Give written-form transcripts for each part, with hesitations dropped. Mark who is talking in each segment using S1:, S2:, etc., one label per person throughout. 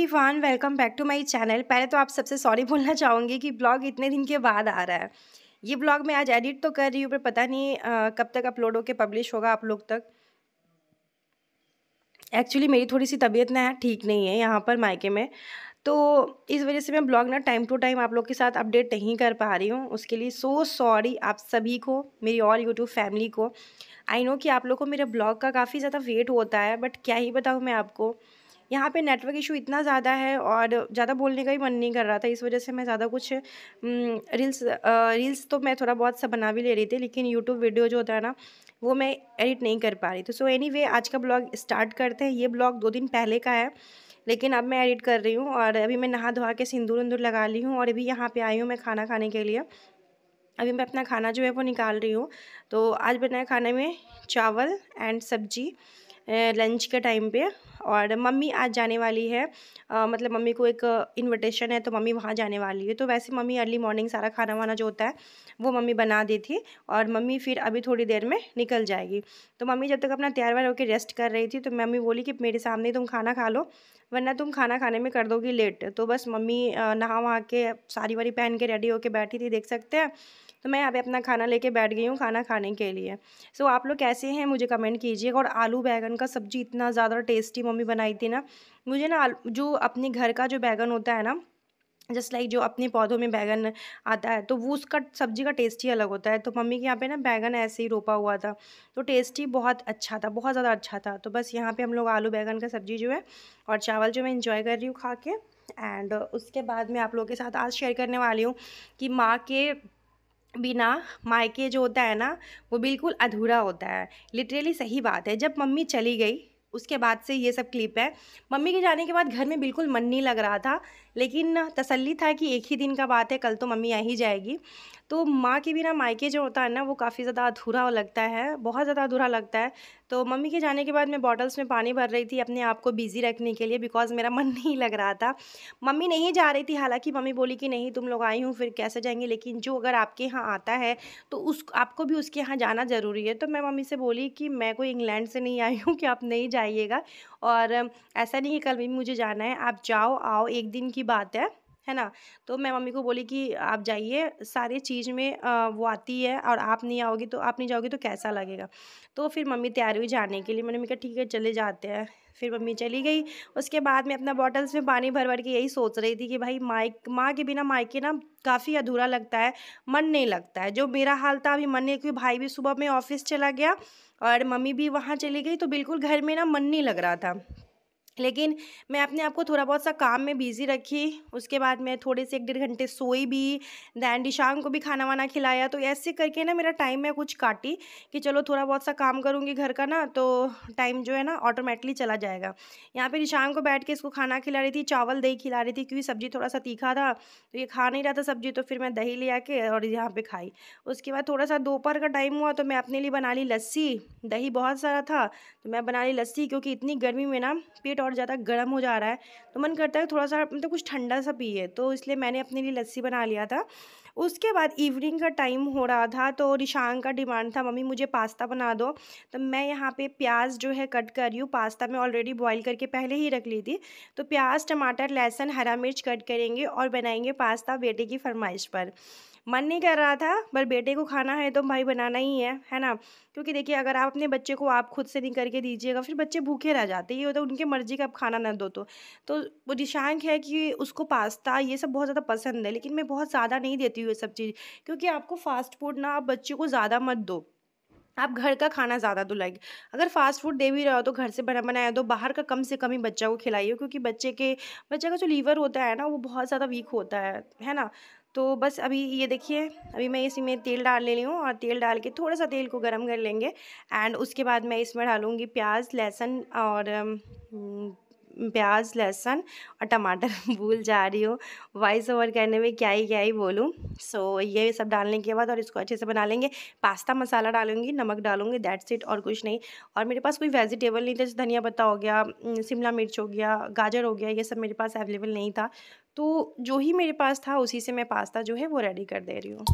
S1: Everyone, welcome back to my channel. पहले तो आप सबसे सॉरी बोलना चाहूँगी कि ब्लॉग इतने दिन के बाद आ रहा है। ये ब्लॉग मैं आज एडिट तो कर रही हूँ, पर पता नहीं कब तक अपलोड होकर पब्लिश होगा आप लोग तक। एक्चुअली मेरी थोड़ी सी तबीयत ना ठीक नहीं है यहाँ पर मायके में, तो इस वजह से मैं ब्लॉग ना टाइम टू टाइम आप लोग के साथ अपडेट नहीं कर पा रही हूँ। उसके लिए सो सॉरी आप सभी को, मेरी ऑल यूट्यूब फैमिली को। आई नो कि आप लोग को मेरे ब्लॉग का काफ़ी ज़्यादा वेट होता है, बट क्या ही बताऊँ मैं आपको, यहाँ पे नेटवर्क इशू इतना ज़्यादा है और ज़्यादा बोलने का ही मन नहीं कर रहा था। इस वजह से मैं ज़्यादा कुछ रील्स तो मैं थोड़ा बहुत सा बना भी ले रही थी, लेकिन यूट्यूब वीडियो जो होता है ना, वो मैं एडिट नहीं कर पा रही थी। सो एनीवे, आज का ब्लॉग स्टार्ट करते हैं। ये ब्लॉग 2 दिन पहले का है, लेकिन अब मैं एडिट कर रही हूँ और अभी मैं नहा धोआ के सिंदूर उंदूर लगा ली हूँ और अभी यहाँ पे आई हूँ मैं खाना खाने के लिए। अभी मैं अपना खाना जो है वो निकाल रही हूँ। तो आज बनाया खाने में चावल एंड सब्जी लंच के टाइम पे। और मम्मी आज जाने वाली है, मतलब मम्मी को एक इनविटेशन है, तो मम्मी वहाँ जाने वाली है। तो वैसे मम्मी अर्ली मॉर्निंग सारा खाना वाना जो होता है वो मम्मी बना दी थी और मम्मी फिर अभी थोड़ी देर में निकल जाएगी। तो मम्मी जब तक अपना तैयार व्यार होकर रेस्ट कर रही थी, तो मम्मी बोली कि मेरे सामने तुम खाना खा लो, वरना तुम खाना खाने में कर दोगी लेट। तो बस मम्मी नहा वहा के साड़ी वाड़ी पहन के रेडी होके बैठी थी, देख सकते हैं। तो मैं यहाँ पे अपना खाना लेके बैठ गई हूँ खाना खाने के लिए। सो आप लोग कैसे हैं मुझे कमेंट कीजिएगा। और आलू बैंगन का सब्ज़ी इतना ज़्यादा टेस्टी मम्मी बनाई थी ना। मुझे ना जो अपने घर का जो बैंगन होता है ना, जस्ट लाइक जो अपने पौधों में बैंगन आता है, तो वो उसका सब्ज़ी का टेस्ट ही अलग होता है। तो मम्मी के यहाँ पे ना बैंगन ऐसे ही रोपा हुआ था, तो टेस्ट ही बहुत अच्छा था, बहुत ज़्यादा अच्छा था। तो बस यहाँ पे हम लोग आलू बैंगन का सब्ज़ी जो है और चावल जो मैं इंजॉय कर रही हूँ खा के। एंड उसके बाद मैं आप लोगों के साथ आज शेयर करने वाली हूँ कि माँ के बिना मायके जो होता है ना, वो बिल्कुल अधूरा होता है। लिटरली सही बात है। जब मम्मी चली गई उसके बाद से ये सब क्लिप है। मम्मी के जाने के बाद घर में बिल्कुल मन नहीं लग रहा था, लेकिन तसल्ली था कि एक ही दिन का बात है, कल तो मम्मी आ ही जाएगी। तो माँ के बिना मायके जो होता है ना, वो काफ़ी ज़्यादा अधूरा लगता है, बहुत ज़्यादा अधूरा लगता है। तो मम्मी के जाने के बाद मैं बॉटल्स में पानी भर रही थी अपने आप को बिज़ी रखने के लिए, बिकॉज़ मेरा मन नहीं लग रहा था। मम्मी नहीं जा रही थी, हालाँकि मम्मी बोली कि नहीं तुम लोग आई हो फिर कैसे जाएँगे, लेकिन जो अगर आपके यहाँ आता है तो उस आपको भी उसके यहाँ जाना ज़रूरी है। तो मैं मम्मी से बोली कि मैं कोई इंग्लैंड से नहीं आई हूँ कि आप नहीं जाइएगा, और ऐसा नहीं कि कल भी मुझे जाना है, आप जाओ आओ, एक दिन की बात है ना। तो मैं मम्मी को बोली कि आप जाइए, सारी चीज़ में वो आती है और आप नहीं आओगी तो आप नहीं जाओगी तो कैसा लगेगा। तो फिर मम्मी तैयार हुई जाने के लिए, मैंने कहा ठीक है चले जाते हैं। फिर मम्मी चली गई। उसके बाद मैं अपना बॉटल्स में पानी भर भर के यही सोच रही थी कि भाई माँ के बिना मायके ना काफ़ी अधूरा लगता है, मन नहीं लगता है। जो मेरा हाल था अभी मन नहीं, क्योंकि भाई भी सुबह में ऑफिस चला गया और मम्मी भी वहाँ चली गई, तो बिल्कुल घर में ना मन नहीं लग रहा था। लेकिन मैं अपने आप को थोड़ा बहुत सा काम में बिज़ी रखी। उसके बाद मैं थोड़े से 1 डेढ़ घंटे सोई भी, दैन दिशांग को भी खाना वाना खिलाया। तो ऐसे करके ना मेरा टाइम मैं कुछ काटी कि चलो थोड़ा बहुत सा काम करूँगी घर का ना, तो टाइम जो है ना ऑटोमेटिकली चला जाएगा। यहाँ पे दिशांग को बैठ के इसको खाना खिला रही थी, चावल दही खिला रही थी, क्योंकि सब्ज़ी थोड़ा सा तीखा था तो ये खा नहीं रहा था सब्ज़ी। तो फिर मैं दही ले आके और यहाँ पे खाई। उसके बाद थोड़ा सा दोपहर का टाइम हुआ तो मैं अपने लिए बना ली लस्सी। दही बहुत सारा था तो मैं बना ली लस्सी, क्योंकि इतनी गर्मी में ना पेट और ज़्यादा गर्म हो जा रहा है, तो मन करता है थोड़ा सा मतलब कुछ ठंडा सा पिए, तो इसलिए मैंने अपने लिए लस्सी बना लिया था। उसके बाद इवनिंग का टाइम हो रहा था, तो रिशांग का डिमांड था मम्मी मुझे पास्ता बना दो। तो मैं यहाँ पे प्याज जो है कट कर रही हूँ। पास्ता मैं ऑलरेडी बॉईल करके पहले ही रख ली थी। तो प्याज टमाटर लहसुन हरा मिर्च कट करेंगे और बनाएंगे पास्ता बेटे की फरमाइश पर। मन नहीं कर रहा था, पर बेटे को खाना है तो भाई बनाना ही है ना। क्योंकि देखिए, अगर आप अपने बच्चे को आप खुद से नहीं करके दीजिएगा, फिर बच्चे भूखे रह जाते हैं। ये होता है उनकी मर्ज़ी का आप खाना ना दो तो वो दिशांक है कि उसको पास्ता ये सब बहुत ज़्यादा पसंद है, लेकिन मैं बहुत ज़्यादा नहीं देती हूँ ये सब चीज़। क्योंकि आपको फ़ास्ट फूड ना आप बच्चे को ज़्यादा मत दो, आप घर का खाना ज़्यादा दो। लाइक अगर फ़ास्ट फूड दे भी रहे हो तो घर से बना बनाया दो, बाहर का कम से कम ही बच्चा को खिलाइए, क्योंकि बच्चे का जो लीवर होता है ना, वो बहुत ज़्यादा वीक होता है ना। तो बस अभी ये देखिए, अभी मैं इसी में तेल डाल ले रही हूँ और तेल डाल के थोड़ा सा तेल को गर्म कर लेंगे। एंड उसके बाद मैं इसमें डालूँगी प्याज लहसुन और प्याज लहसुन और टमाटर भूल जा रही हूँ, वॉइस ओवर करने में क्या ही बोलूँ। सो ये सब डालने के बाद और इसको अच्छे से बना लेंगे। पास्ता मसाला डालूंगी, नमक डालूंगी, दैट्स इट, और कुछ नहीं। और मेरे पास कोई वेजिटेबल नहीं था, जैसे धनिया पत्ता हो गया, शिमला मिर्च हो गया, गाजर हो गया, ये सब मेरे पास अवेलेबल नहीं था। तो जो ही मेरे पास था उसी से मैं पास्ता जो है वो रेडी कर दे रही हूँ।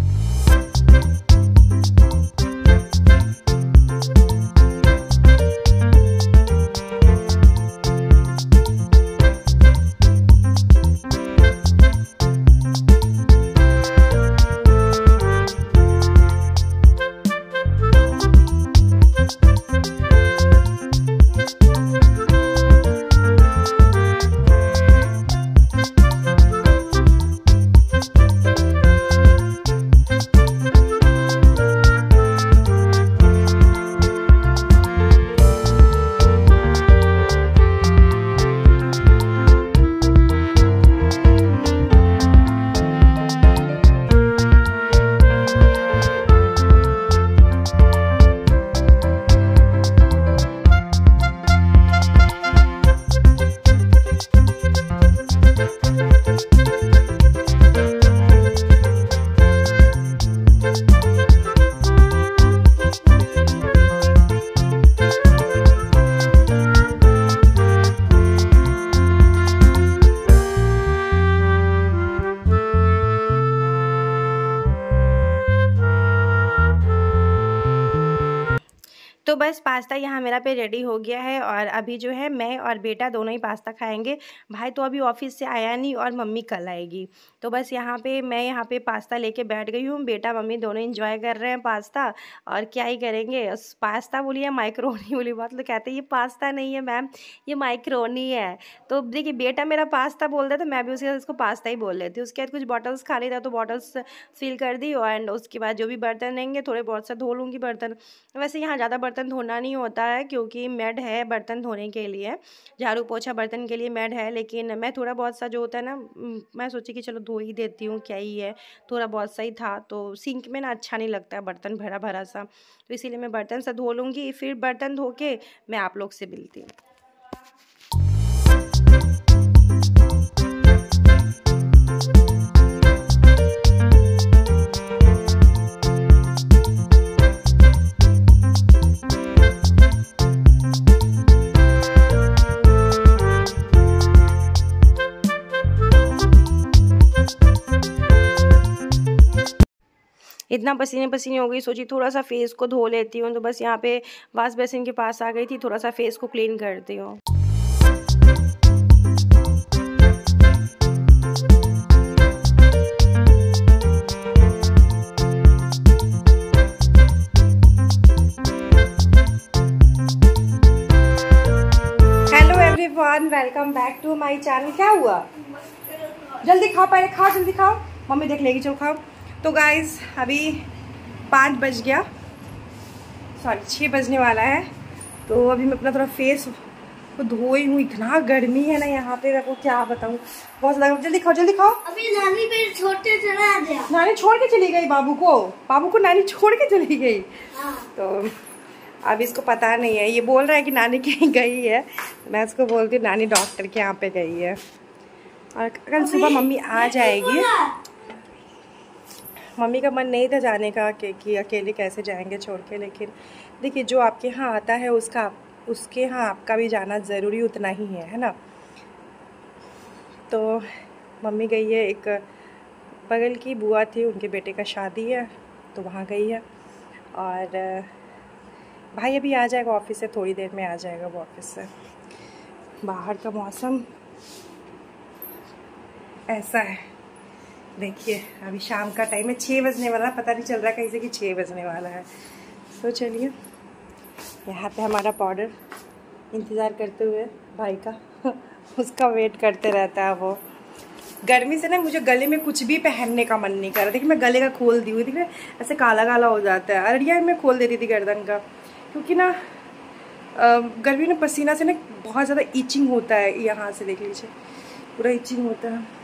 S1: तो बस पास्ता यहाँ मेरा पे रेडी हो गया है और अभी जो है मैं और बेटा दोनों ही पास्ता खाएंगे। भाई तो अभी ऑफिस से आया नहीं और मम्मी कल आएगी। तो बस मैं यहाँ पे पास्ता लेके बैठ गई हूँ। बेटा मम्मी दोनों एंजॉय कर रहे हैं पास्ता। और क्या ही करेंगे, पास्ता बोलिए माइक्रोनी बोलिए, बहुत लोग कहते हैं ये पास्ता नहीं है मैम, ये माइक्रोनी है। तो देखिए बेटा मेरा पास्ता बोल रहा था, मैं भी उसको पास्ता ही बोल लेती हूँ। उसके बाद कुछ बॉटल्स खाली था तो बॉटल्स फिल कर दी एंड उसके बाद जो भी बर्तन रहेंगे थोड़े बहुत सा धो लूँगी बर्तन। वैसे यहाँ ज़्यादा बर्तन धोना नहीं होता है क्योंकि मेड है बर्तन धोने के लिए, झाड़ू पोछा बर्तन के लिए मेड है। लेकिन मैं थोड़ा बहुत सा जो होता है ना, मैं सोची कि चलो धो ही देती हूँ, क्या ही है, थोड़ा बहुत सा ही था। तो सिंक में ना अच्छा नहीं लगता है बर्तन भरा भरा सा, तो इसीलिए मैं बर्तन से धो लूँगी। फिर बर्तन धो के मैं आप लोग से मिलती हूँ। इतना पसीने पसीने हो गई, सोची थोड़ा सा फेस को धो लेती हूँ। तो बस यहाँ पे वॉश बेसिन के पास आ गई थी, थोड़ा सा फेस को क्लीन करती हूँ। Hello everyone, welcome back to my channel. क्या हुआ? जल्दी खाओ, पहले खाओ, जल्दी खाओ, मम्मी देख लेगी। चलो खाओ। तो गाइज़ अभी 5 बज गया, सॉरी 6 बजने वाला है। तो अभी मैं अपना थोड़ा फेस को धोई हूँ। इतना गर्मी है ना यहाँ पे, मैं क्या बताऊँ, बहुत ज़्यादा। जल्दी खाओ, जल्दी खाओ।
S2: अभी नानी पे छोटे चला गया,
S1: नानी छोड़ के चली गई बाबू को नानी छोड़ के चली गई। तो अब इसको पता नहीं है, ये बोल रहा है कि नानी कहीं गई है। मैं इसको बोलती हूँ नानी डॉक्टर के यहाँ पे गई है और कल सुबह मम्मी आ जाएगी। मम्मी का मन नहीं था जाने का कि अकेले कैसे जाएंगे छोड़ के, लेकिन देखिए जो आपके यहाँ आता है उसके यहाँ आपका भी जाना ज़रूरी उतना ही है ना। तो मम्मी गई है, एक बगल की बुआ थी, उनके बेटे का शादी है तो वहाँ गई है। और भाई अभी आ जाएगा ऑफिस से, थोड़ी देर में आ जाएगा वो ऑफिस से। बाहर का मौसम ऐसा है, देखिए अभी शाम का टाइम है, 6 बजने वाला, पता नहीं चल रहा कहीं से कि 6 बजने वाला है। तो चलिए यहाँ पे हमारा पाउडर इंतज़ार करते हुए भाई का उसका वेट करते रहता है वो। गर्मी से ना मुझे गले में कुछ भी पहनने का मन नहीं कर रहा। देखिए मैं गले का खोल दी हुई थी, ऐसे काला काला हो जाता है। अररिया में खोल देती थी गर्दन का, क्योंकि ना गर्मी में पसीना से ना बहुत ज़्यादा ईचिंग होता है। यहाँ से देख लीजिए पूरा ईचिंग होता है।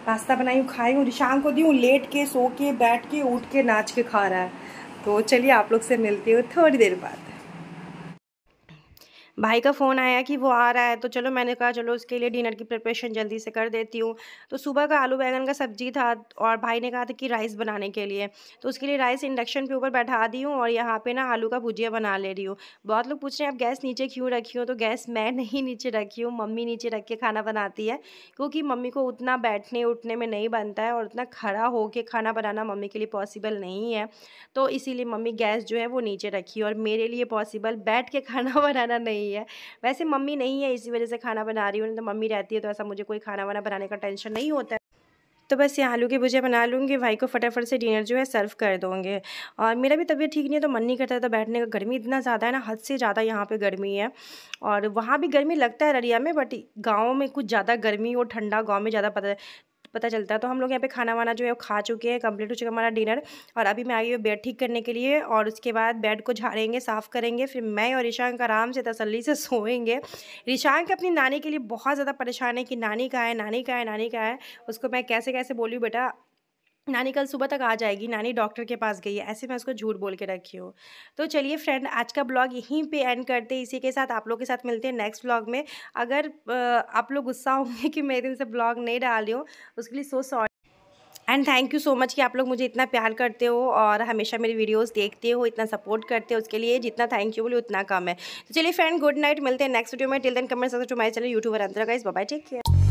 S1: नाश्ता बनाई हूँ, खाई हूँ, शाम को दी हूँ, लेट के सो के बैठ के उठ के नाच के खा रहा है। तो चलिए आप लोग से मिलती हूँ थोड़ी देर बाद। भाई का फ़ोन आया कि वो आ रहा है, तो चलो मैंने कहा चलो उसके लिए डिनर की प्रिपरेशन जल्दी से कर देती हूँ। तो सुबह का आलू बैंगन का सब्जी था और भाई ने कहा था कि राइस बनाने के लिए, तो उसके लिए राइस इंडक्शन पे ऊपर बैठा दी हूँ और यहाँ पे ना आलू का भुजिया बना ले रही हूँ। बहुत लोग पूछ रहे हैं आप गैस नीचे क्यों रखी हो, तो गैस मैं नहीं नीचे रखी हूँ, मम्मी नीचे रख के खाना बनाती है, क्योंकि मम्मी को उतना बैठने उठने में नहीं बनता है और उतना खड़ा होकर खाना बनाना मम्मी के लिए पॉसिबल नहीं है। तो इसीलिए मम्मी गैस जो है वो नीचे रखी, और मेरे लिए पॉसिबल बैठ के खाना बनाना नहीं है। वैसे मम्मी नहीं है इसी वजह से खाना बना रही हूँ, नहीं तो मम्मी रहती है तो ऐसा मुझे कोई खाना वाना बनाने का टेंशन नहीं होता है। तो बस ये आलू की भुजिया बना लूँगी, भाई को फटाफट से डिनर जो है सर्व कर दूँगे। और मेरा भी तबीयत ठीक नहीं है तो मन नहीं करता था बैठने का। गर्मी इतना ज़्यादा है ना, हद से ज़्यादा यहाँ पे गर्मी है। और वहाँ भी गर्मी लगता है अररिया में, बट गाँव में कुछ ज़्यादा गर्मी और ठंडा गाँव में ज़्यादा पता चलता है। तो हम लोग यहाँ पे खाना वाना जो है खा चुके हैं, कंप्लीट हो चुका हमारा डिनर। और अभी मैं आई हूँ बेड ठीक करने के लिए, और उसके बाद बेड को झाड़ेंगे, साफ़ करेंगे, फिर मैं और ईशांक आराम से तसल्ली से सोएंगे। ईशांक अपनी नानी के लिए बहुत ज़्यादा परेशान है कि नानी कहाँ है, नानी कहाँ है, नानी कहाँ है। उसको मैं कैसे कैसे बोली बेटा नानी कल सुबह तक आ जाएगी, नानी डॉक्टर के पास गई है, ऐसे मैं उसको झूठ बोल के रखी हूँ। तो चलिए फ्रेंड, आज का ब्लॉग यहीं पे एंड करते हैं। इसी के साथ आप लोग के साथ मिलते हैं नेक्स्ट ब्लॉग में। अगर आप लोग गुस्सा होंगे कि मैं दिन से ब्लॉग नहीं डाल रही हूँ, उसके लिए so sorry and thank you so much कि आप लोग मुझे इतना प्यार करते हो और हमेशा मेरी वीडियोस देखते हो, इतना सपोर्ट करते हो। उसके लिए जितना थैंक यू बोले उतना कम है। तो चलिए फ्रेंड, गुड नाइट, मिलते हैं नेक्स्ट वीडियो में। Till then comment to my channel YouTuber Antara guys, bye bye, take care.